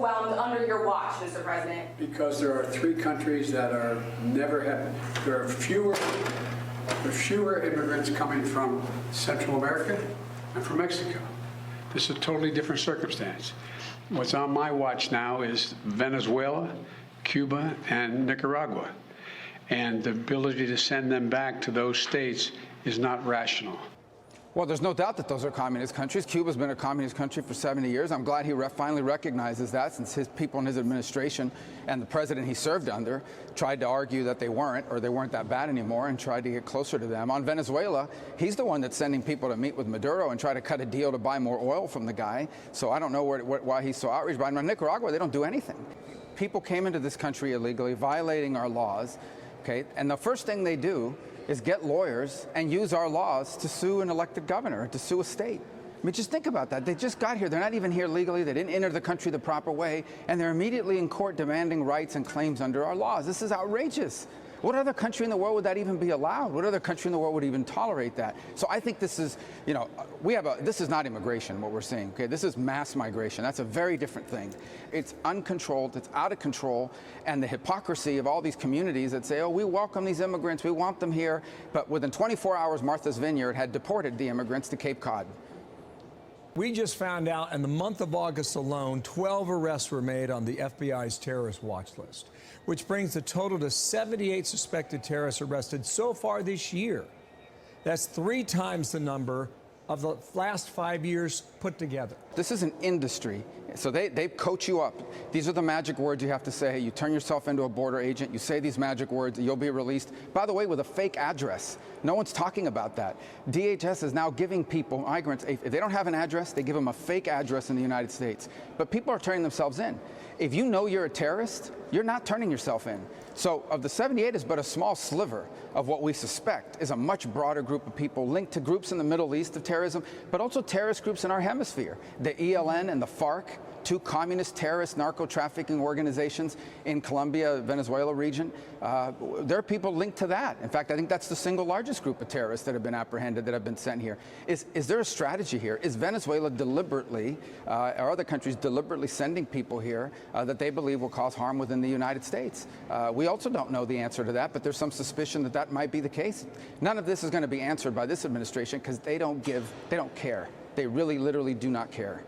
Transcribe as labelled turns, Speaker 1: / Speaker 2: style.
Speaker 1: overwhelmed under your watch, Mr. President?
Speaker 2: Because there are 3 countries that are never have. There are fewer immigrants coming from Central America and from Mexico. This is a totally different circumstance. What's on my watch now is Venezuela, Cuba, and Nicaragua. And the ability to send them back to those states is not rational.
Speaker 3: Well, there's no doubt that those are communist countries. Cuba's been a communist country for 70 years. I'm glad he finally recognizes that, since his people in his administration and the president he served under tried to argue that they weren't, or they weren't that bad anymore, and tried to get closer to them. On Venezuela, he's the one that's sending people to meet with Maduro and try to cut a deal to buy more oil from the guy. So I don't know why he's so outraged by him. On Nicaragua, they don't do anything. People came into this country illegally, violating our laws, okay? And the first thing they do is get lawyers and use our laws to sue an elected governor, to sue a state. I mean, just think about that. They just got here. They're not even here legally. They didn't enter the country the proper way, and they're immediately in court demanding rights and claims under our laws. This is outrageous. What other country in the world would that even be allowed? What other country in the world would even tolerate that? So I think this is, you know, this is not immigration, what we're seeing, okay? This is mass migration. That's a very different thing. It's uncontrolled, it's out of control, and the hypocrisy of all these communities that say, oh, we welcome these immigrants, we want them here, but within 24 hours, Martha's Vineyard had deported the immigrants to Cape Cod.
Speaker 4: We just found out in the month of August alone, 12 arrests were made on the FBI's terrorist watch list, which brings the total to 78 suspected terrorists arrested so far this year. That's 3 times the number of the last 5 years put together.
Speaker 3: This is an industry, so they coach you up. These are the magic words you have to say. You turn yourself into a border agent, you say these magic words, you'll be released. By the way, with a fake address. No one's talking about that. DHS is now giving people, migrants, if they don't have an address, they give them a fake address in the United States. But people are turning themselves in. If you know you're a terrorist, you're not turning yourself in. So of the 78 is but a small sliver of what we suspect is a much broader group of people linked to groups in the Middle East of terrorism, but also terrorist groups in our hemisphere. The ELN and the FARC, 2 communist terrorist narco-trafficking organizations in Colombia, Venezuela region. There are people linked to that. In fact, I think that's the single largest group of terrorists that have been apprehended, that have been sent here. Is there a strategy here? Is Venezuela deliberately, or other countries deliberately sending people here that they believe will cause harm within the United States? We also don't know the answer to that, but there's some suspicion that that might be the case. None of this is going to be answered by this administration because they don't care. They really, literally do not care.